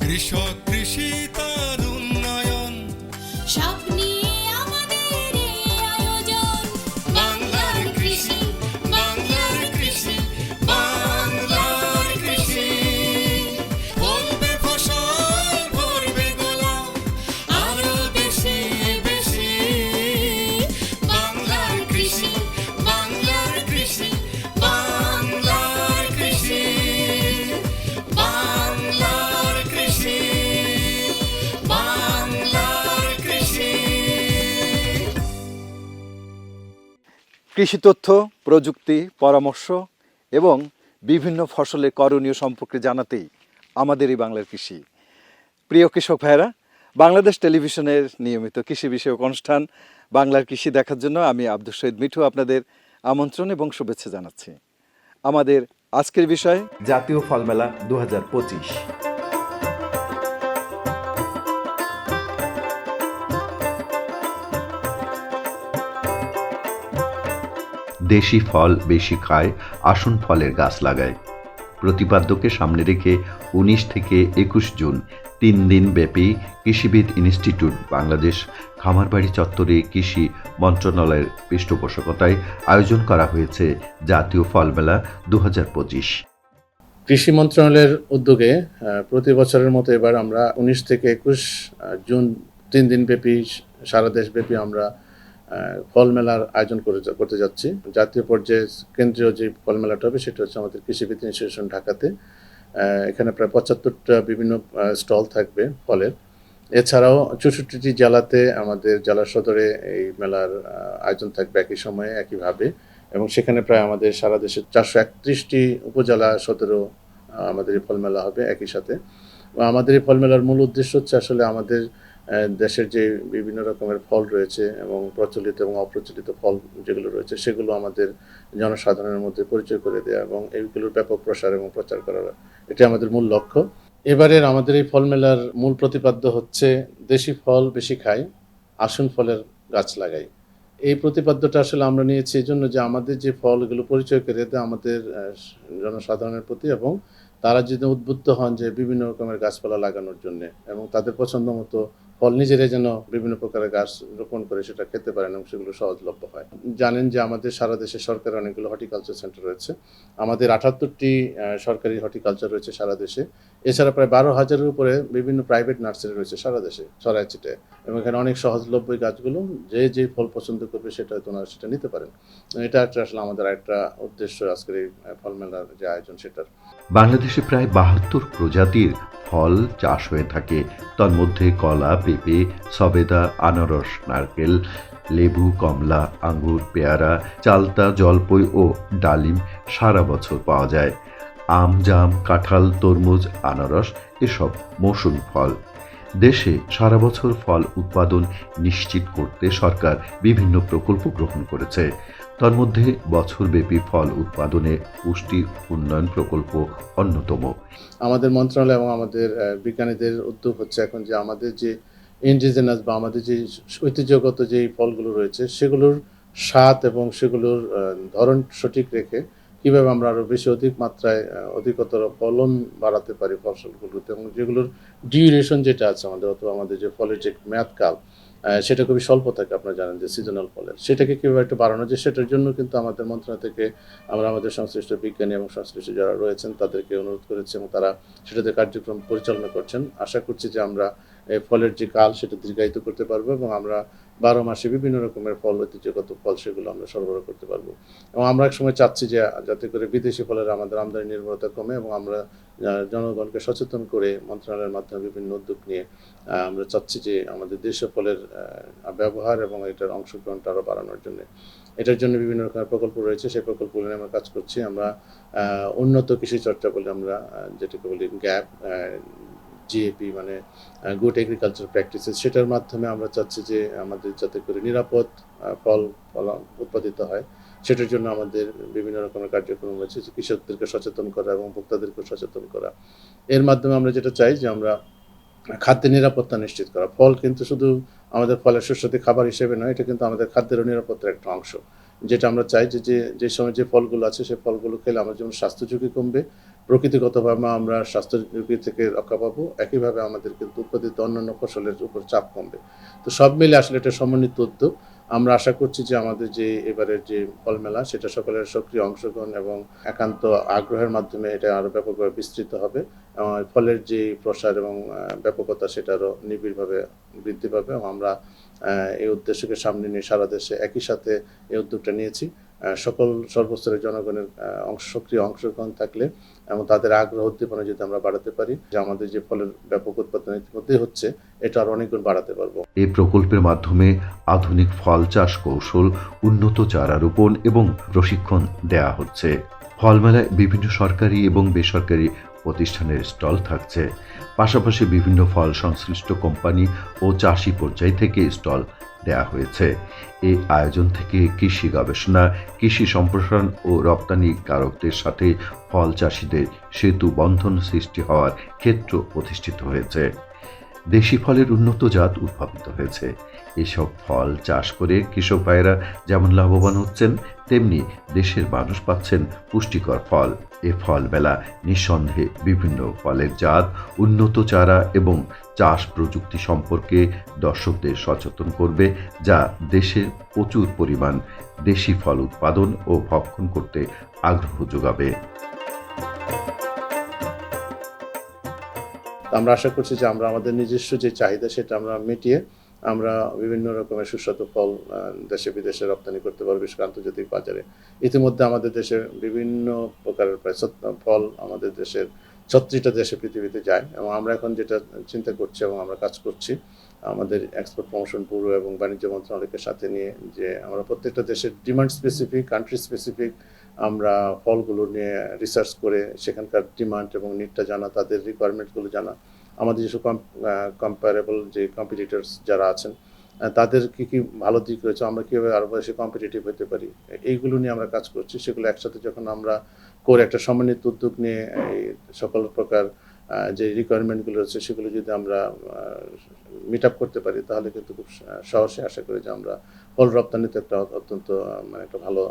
কৃষক কৃষি তার উন্নয়ন, সব নিয়ে আমাদের এই আয়োজন। বাংলার কৃষি, বাংলার কৃষি, বাংলার কৃষি। ফলবে ফসল, ভরবে গোলা, আরো বেশি বেশি। বাংলার কৃষি, বাংলার কৃষি, বাংলার কৃষি, বাংলার কৃষি, বাংলার কৃষি। কৃষি তথ্য, প্রযুক্তি, পরামর্শ এবং বিভিন্ন ফসলের করণীয় সম্পর্কে জানাতেই আমাদের এই বাংলার কৃষি। প্রিয় কৃষক ভাইয়েরা, বাংলাদেশ টেলিভিশনের নিয়মিত কৃষি বিষয়ক অনুষ্ঠান বাংলার কৃষি দেখার জন্য আমি আব্দুল শহীদ মিঠু আপনাদের আমন্ত্রণ এবং শুভেচ্ছা জানাচ্ছি। আমাদের আজকের বিষয় জাতীয় ফল মেলা 2025। দেশি ফল বেশি খায়, আসন ফলের গাছ লাগায়। প্রতিপাদ্যকে সামনে রেখে 19 থেকে 21 জুন 3 দিন ব্যাপী কৃষিবিদ ইনস্টিটিউট বাংলাদেশ খামারবাড়ি চত্বরে কৃষি মন্ত্রণালয়ের পৃষ্ঠপোষকতায় আয়োজন করা হয়েছে জাতীয় ফল মেলা 2025। কৃষি মন্ত্রণালয়ের উদ্যোগে প্রতি বছরের মতো এবার আমরা 19 থেকে 21 জুন 3 দিন ব্যাপী সারা দেশব্যাপী আমরা ফল মেলার আয়োজন করতে যাচ্ছি। জাতীয় পর্যায়ে কেন্দ্রীয় যে ফল মেলাটা হবে সেটা হচ্ছে আমাদের কৃষিবিদ ইনস্টিটিউশন ঢাকাতে। এখানে প্রায় 75টা বিভিন্ন স্টল থাকবে ফলের। এছাড়াও 64টি জেলাতে আমাদের জেলা সদরে এই মেলার আয়োজন থাকবে একই সময়ে একইভাবে, এবং সেখানে প্রায় আমাদের সারা দেশে 431টি উপজেলা সদরেও আমাদের এই ফল মেলা হবে একই সাথে। আমাদের এই ফল মেলার মূল উদ্দেশ্য হচ্ছে আসলে আমাদের দেশের যে বিভিন্ন রকমের ফল রয়েছে এবং প্রচলিত এবং অপ্রচলিত ফল যেগুলো রয়েছে সেগুলো আমাদের জনসাধারণের মধ্যে পরিচয় করে দেওয়া এবং এইগুলোর ব্যাপক প্রসার এবং প্রচার করা, এটা আমাদের মূল লক্ষ্য। এবারের আমাদের এই ফল মেলার মূল প্রতিপাদ্য হচ্ছে দেশি ফল বেশি খাই, আসন ফলের গাছ লাগাই। এই প্রতিপাদ্যটা আসলে আমরা নিয়েছি এই জন্য যে আমাদের যে ফলগুলো পরিচয় করে দেয় আমাদের জনসাধারণের প্রতি, এবং তারা যদি উদ্বুদ্ধ হন যে বিভিন্ন রকমের গাছপালা লাগানোর জন্য এবং তাদের পছন্দ মতো ফল নিজেরাই যেন বিভিন্ন প্রকারের গাছ রোপণ করে সেটা খেতে পারেন এবং সেগুলো সহজলভ্য হয়। জানেন যে আমাদের সারা দেশে সরকারের অনেকগুলো হর্টিকালচার সেন্টার রয়েছে। আমাদের 78টি সরকারি হর্টিকালচার রয়েছে সারা দেশে। এছাড়া প্রায় 12,000-এর উপরে বিভিন্ন প্রাইভেট নার্সারি রয়েছে সারা দেশে ছড়ায় ছিটায়, এবং এখানে অনেক সহজলভ্য গাছগুলো যে ফল পছন্দ করবে সেটা ওনারা সেটা নিতে পারেন। এটা আসলে আমাদের একটা উদ্দেশ্য আজকের এই ফল মেলার যে আয়োজন সেটার। বাংলাদেশে প্রায় 72 প্রজাতির ফল চাষ হয়ে থাকে। তন্মধ্যে কলা, পেঁপে, সবেদা, আনারস, নারকেল, লেবু, কমলা, আঙ্গুর, পেয়ারা, চালতা, জলপই ও ডালিম সারা বছর পাওয়া যায়। আম, জাম, কাঁঠাল, তরমুজ, আনারস এসব মৌসুমী ফল। দেশে সারা বছর ফল উৎপাদন নিশ্চিত করতে সরকার বিভিন্ন প্রকল্প গ্রহণ করেছে। তন্মধ্যে বছরব্যাপী ফল উৎপাদনে পুষ্টি উন্নয়ন প্রকল্প অন্যতম। আমাদের মন্ত্রণালয় এবং আমাদের বিজ্ঞানীদের উদ্যোগ হচ্ছে এখন যে আমাদের যে ইন্ডিজিনাস বা আমাদের যে ঐতিহ্যগত যে ফলগুলো রয়েছে সেগুলোর স্বাদ এবং সেগুলোর ধরন সঠিক রেখে কীভাবে আমরা আরও বেশি অধিক মাত্রায় অধিকতর ফলন বাড়াতে পারি ফসলগুলোতে, এবং যেগুলোর ডিউরেশন যেটা আছে আমাদের, অথবা আমাদের যে ফলের যে মেয়াদকাল সেটা খুবই স্বল্প থাকে। আপনারা জানেন যে সিজনাল ফলের সেটাকে কীভাবে একটু বাড়ানো যায় সেটার জন্য কিন্তু আমাদের মন্ত্রণালয় থেকে আমরা আমাদের সংশ্লিষ্ট বিজ্ঞানী এবং সংশ্লিষ্ট যারা রয়েছেন তাদেরকে অনুরোধ করেছি এবং তারা সেটাতে কার্যক্রম পরিচালনা করছেন। আশা করছি যে আমরা এই ফলের যে কাল সেটা দীর্ঘায়িত করতে পারবো এবং আমরা 12 মাসে বিভিন্ন রকমের ফল, ঐতিহ্যগত ফল সেগুলো আমরা সরবরাহ করতে পারবো। এবং আমরা এক সময় চাচ্ছি যে যাতে করে বিদেশি ফলের আমাদের আমদানি নির্ভরতা কমে, এবং আমরা জনগণকে সচেতন করে মন্ত্রণালয়ের মাধ্যমে বিভিন্ন উদ্যোগ নিয়ে আমরা চাচ্ছি যে আমাদের দেশীয় ফলের ব্যবহার এবং এটার অংশগ্রহণটা আরও বাড়ানোর জন্য। এটার জন্য বিভিন্ন রকমের প্রকল্প রয়েছে, সেই প্রকল্পগুলো নিয়ে আমরা কাজ করছি। আমরা উন্নত কৃষি চর্চা বলে আমরা যেটাকে বলি গ্যাপ, জিএপি মানে গুড এগ্রিকালচার প্র্যাকটিসেস, সেটার মাধ্যমে আমরা চাচ্ছি যে আমাদের যাতে করে নিরাপদ ফল উৎপাদিত হয় সেটার জন্য আমাদের বিভিন্ন রকমের কার্যক্রম রয়েছে, কৃষকদেরকে সচেতন করা এবং ভোক্তাদেরকে সচেতন করা। এর মাধ্যমে আমরা যেটা চাই যে আমরা খাদ্যের নিরাপত্তা নিশ্চিত করা। ফল কিন্তু শুধু আমাদের ফলের সুস্বাদু খাবার হিসেবে নয়, এটা কিন্তু আমাদের খাদ্যের নিরাপত্তার একটা অংশ, যেটা আমরা চাই যে সময় যে ফলগুলো আছে সেই ফলগুলো খেলে আমার যেমন স্বাস্থ্য ঝুঁকি কমবে, প্রকৃতিগতভাবে আমরা স্বাস্থ্য ঝুঁকি থেকে রক্ষা পাবো, একইভাবে আমাদের কিন্তু উৎপাদিত অন্যান্য ফসলের উপর চাপ কমবে। তো সব মিলে আসলে এটা সমন্বিত উদ্যোগ। আমরা আশা করছি যে আমাদের যে এবারের যে ফল মেলা সেটা সকলের সক্রিয় অংশগ্রহণ এবং একান্ত আগ্রহের মাধ্যমে এটা আরও ব্যাপকভাবে বিস্তৃত হবে। ফলের যে প্রসার এবং ব্যাপকতা সেটা আরও নিবিড়ভাবে বৃদ্ধি পাবে এবং আমরা এই উদ্দেশ্যকে সামনে নিয়ে সারা দেশে একই সাথে এই উদ্যোগটা নিয়েছি। সকল সর্বস্তরের জনগণের সক্রিয় অংশগ্রহণ থাকলে এবং তাদের আগ্রহ উদ্দীপনা যদি আমরা বাড়াতে পারি, যে আমাদের যে ফলের ব্যাপক উৎপাদন ইতিমধ্যে হচ্ছে এটা আরো অনেক গুণ বাড়াতে পারবো। এই প্রকল্পের মাধ্যমে আধুনিক ফল চাষ কৌশল, উন্নত চারা রোপণ এবং প্রশিক্ষণ দেয়া হচ্ছে। ফল মেলায় বিভিন্ন সরকারি এবং বেসরকারি প্রতিষ্ঠানের স্টল থাকছে। পাশাপাশি বিভিন্ন ফল সংশ্লিষ্ট কোম্পানি ও চাষি পর্যায় থেকে স্টল দেয়া হয়েছে। এই আয়োজন থেকে কৃষি গবেষণা, কৃষি সম্প্রসারণ ও রপ্তানিকারকদের সাথে ফল চাষিদের সেতু বন্ধন সৃষ্টি হওয়ার ক্ষেত্র প্রতিষ্ঠিত হয়েছে। দেশি ফলের উন্নত জাত উদ্ভাবিত হয়েছে। এসব ফল চাষ করে কৃষক ভাইয়েরা যেমন লাভবান হচ্ছেন, তেমনি দেশের মানুষ পাচ্ছেন পুষ্টিকর ফল। এ ফল মেলা নিঃসন্দেহে বিভিন্ন ফলের জাত, উন্নত চারা এবং চাষ প্রযুক্তি সম্পর্কে দর্শকদের সচেতন করবে, যা দেশে প্রচুর পরিমাণ দেশি ফল উৎপাদন ও ভক্ষণ করতে আগ্রহ যোগাবে। আমরা আশা করছি যে আমরা আমাদের নিজস্ব যে চাহিদা সেটা আমরা মিটিয়ে আমরা বিভিন্ন রকমের সুস্বাদু ফল দেশে বিদেশে রপ্তানি করতে পারবো, বিশেষ করে আন্তর্জাতিক বাজারে। ইতিমধ্যে আমাদের দেশে বিভিন্ন প্রকারের প্রায় ফল আমাদের দেশের 36টা দেশে পৃথিবীতে যায় এবং আমরা এখন যেটা চিন্তা করছি এবং আমরা কাজ করছি আমাদের এক্সপোর্ট প্রমোশন ব্যুরো এবং বাণিজ্য মন্ত্রণালয়কে সাথে নিয়ে, যে আমরা প্রত্যেকটা দেশের ডিমান্ড স্পেসিফিক, কান্ট্রি স্পেসিফিক আমরা ফলগুলো নিয়ে রিসার্চ করে সেখানকার ডিমান্ড এবং নিডটা জানা, তাদের রিকোয়ারমেন্টগুলো জানা, আমাদের যেসব কম্পারেবল যে কম্পিটিটরস যারা আছেন তাদের কী কী ভালো দিক রয়েছে, আমরা কীভাবে আরও বেশি কম্পিটিটিভ হতে পারি, এইগুলো নিয়ে আমরা কাজ করছি। সেগুলো একসাথে যখন আমরা করে একটা সমন্বিত উদ্যোগ নিয়ে এই সকল প্রকার যে রিকোয়ারমেন্টগুলো রয়েছে সেগুলো যদি আমরা মিট আপ করতে পারি, তাহলে কিন্তু খুব সহজে আশা করি যে আমরা ফল রপ্তানিতে একটা অত্যন্ত একটা ভালো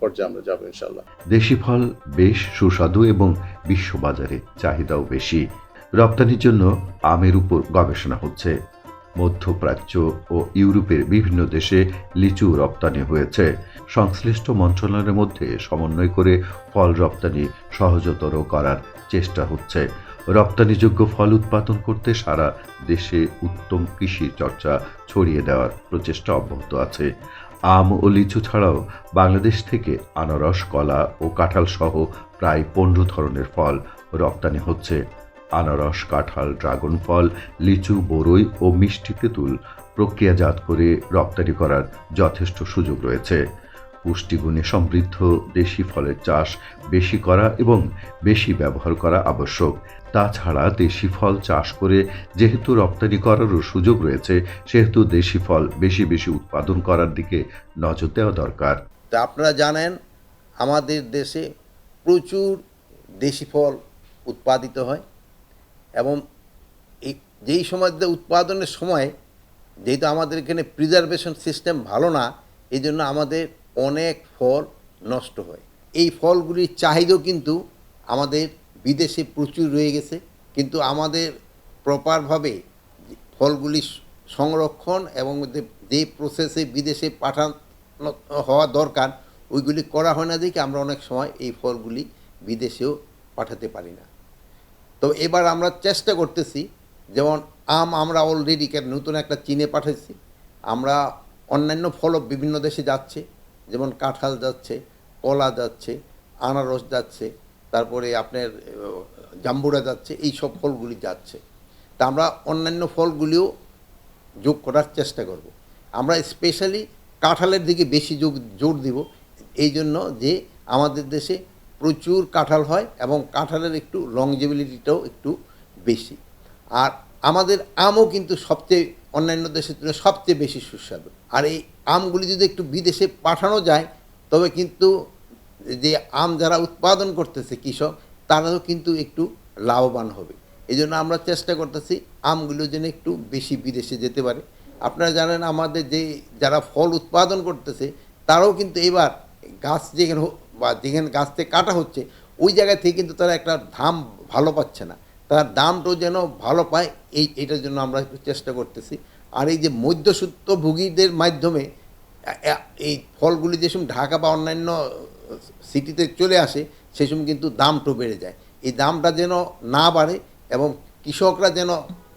পর্যায়ে আমরা যাবো ইনশাআল্লাহ। দেশি ফল বেশ সুস্বাদু এবং বিশ্ববাজারে চাহিদাও বেশি। রপ্তানির জন্য আমের উপর গবেষণা হচ্ছে। মধ্যপ্রাচ্য ও ইউরোপের বিভিন্ন দেশে লিচু রপ্তানি হয়েছে। সংশ্লিষ্ট মন্ত্রণালয়ের মধ্যে সমন্বয় করে ফল রপ্তানি সহজতর করার চেষ্টা হচ্ছে। রপ্তানিযোগ্য ফল উৎপাদন করতে সারা দেশে উত্তম কৃষি চর্চা ছড়িয়ে দেওয়ার প্রচেষ্টা অব্যাহত আছে। আম ও লিচু ছাড়াও বাংলাদেশ থেকে আনারস, কলা ও কাঁঠাল সহ প্রায় 15 ধরনের ফল রপ্তানি হচ্ছে। আনারস, কাঁঠাল, ড্রাগন ফল, লিচু, বরই ও মিষ্টি তেঁতুল প্রক্রিয়াজাত করে রপ্তানি করার যথেষ্ট সুযোগ রয়েছে। পুষ্টিগুণে সমৃদ্ধ দেশি ফলের চাষ বেশি করা এবং বেশি ব্যবহার করা আবশ্যক। তাছাড়া দেশি ফল চাষ করে যেহেতু রপ্তানি করারও সুযোগ রয়েছে, সেহেতু দেশি ফল বেশি বেশি উৎপাদন করার দিকে নজর দেওয়া দরকার। তা আপনারা জানেন আমাদের দেশে প্রচুর দেশি ফল উৎপাদিত হয় এবং এই যেই সময় উৎপাদনের সময় যেহেতু আমাদের এখানে প্রিজারভেশন সিস্টেম ভালো না, এই জন্য আমাদের অনেক ফল নষ্ট হয়। এই ফলগুলির চাহিদাও কিন্তু আমাদের বিদেশে প্রচুর রয়ে গেছে, কিন্তু আমাদের প্রপারভাবে ফলগুলি সংরক্ষণ এবং যে প্রসেসে বিদেশে পাঠানো হওয়া দরকার ওইগুলি করা হয় না দেখে আমরা অনেক সময় এই ফলগুলি বিদেশেও পাঠাতে পারি না। তো এবার আমরা চেষ্টা করতেছি, যেমন আম আমরা অলরেডি নতুন একটা চীনে পাঠাচ্ছি, আমরা অন্যান্য ফলও বিভিন্ন দেশে যাচ্ছে, যেমন কাঁঠাল যাচ্ছে, কলা যাচ্ছে, আনারস যাচ্ছে, তারপরে আপনার জাম্বুরা যাচ্ছে, এই সব ফলগুলি যাচ্ছে। তা আমরা অন্যান্য ফলগুলিও যোগ করার চেষ্টা করব। আমরা স্পেশালি কাঁঠালের দিকে বেশি জোর দিব, এই জন্য যে আমাদের দেশে প্রচুর কাঁঠাল হয় এবং কাঁঠালের একটু লংজেবিলিটিটাও একটু বেশি। আর আমাদের আমও কিন্তু সবচেয়ে অন্যান্য দেশের তুলনায় সবচেয়ে বেশি সুস্বাদু। আর এই আমগুলি যদি একটু বিদেশে পাঠানো যায়, তবে কিন্তু যে আম যারা উৎপাদন করতেছে কৃষক, তারাও কিন্তু একটু লাভবান হবে। এই জন্য আমরা চেষ্টা করতেছি আমগুলো যেন একটু বেশি বিদেশে যেতে পারে। আপনারা জানেন আমাদের যারা ফল উৎপাদন করতেছে তারাও কিন্তু এবার গাছ যেখানে গাছ থেকে কাটা হচ্ছে ওই জায়গা থেকে কিন্তু তারা একটা দাম ভালো পাচ্ছে না, তার দামটাও যেন ভালো পায় এইটার জন্য আমরা একটু চেষ্টা করতেছি। আর এই যে মধ্যস্বত্বভোগীদের মাধ্যমে এই ফলগুলি যে সময় ঢাকা বা অন্যান্য সিটিতে চলে আসে সেই সময় কিন্তু দামটাও বেড়ে যায়। এই দামটা যেন না বাড়ে এবং কৃষকরা যেন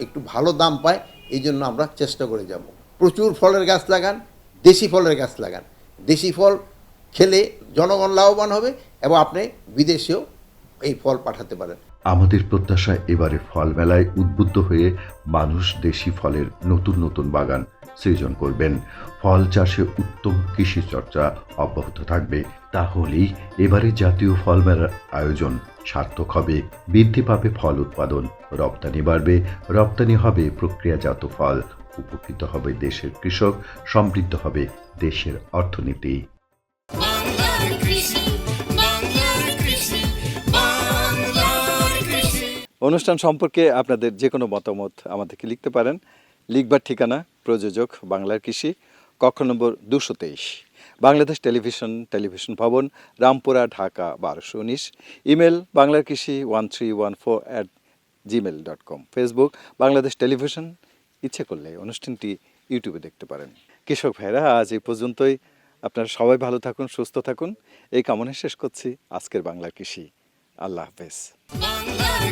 একটু ভালো দাম পায়, এই জন্য আমরা চেষ্টা করে যাব। প্রচুর ফলের গাছ লাগান, দেশি ফলের গাছ লাগান। দেশি ফল খেলে জনগণ লাভবান হবে এবং আপনি বিদেশেও এই ফল পাঠাতে পারেন। আমাদের প্রত্যাশা এবারে ফল মেলায় উদ্বুদ্ধ হয়ে মানুষ দেশি ফলের নতুন নতুন বাগান সৃজন করবেন। ফল চাষে উত্তম কৃষি চর্চা অব্যাহত থাকবে। তাহলেই এবারে জাতীয় ফল মেলার আয়োজন সার্থক হবে। বৃদ্ধি পাবে ফল উৎপাদন, রপ্তানি বাড়বে, রপ্তানি হবে প্রক্রিয়াজাত ফল, উপকৃত হবে দেশের কৃষক, সমৃদ্ধ হবে দেশের অর্থনীতি। বাংলার কৃষি, বাংলার কৃষি, বাংলার কৃষি। অনুষ্ঠান সম্পর্কে আপনাদের যে কোনো মতামত আমাদেরকে লিখতে পারেন। লিখবার ঠিকানা প্রযোজক বাংলার কৃষি, কক্ষ নম্বর 223, বাংলাদেশ টেলিভিশন ভবন, রামপুরা, ঢাকা 1219। ইমেল বাংলার কৃষি 1314@gmail.com। Facebook Bangladesh television. ইচ্ছে করলে অনুষ্ঠানটি ইউটিউবে দেখতে পারেন। কৃষক ভাইরা, আজ এই পর্যন্তই। আপনারা সবাই ভালো থাকুন, সুস্থ থাকুন, এই কামনা শেষ করছি আজকের বাংলার কৃষি। আল্লাহ হাফেজ। বাংলার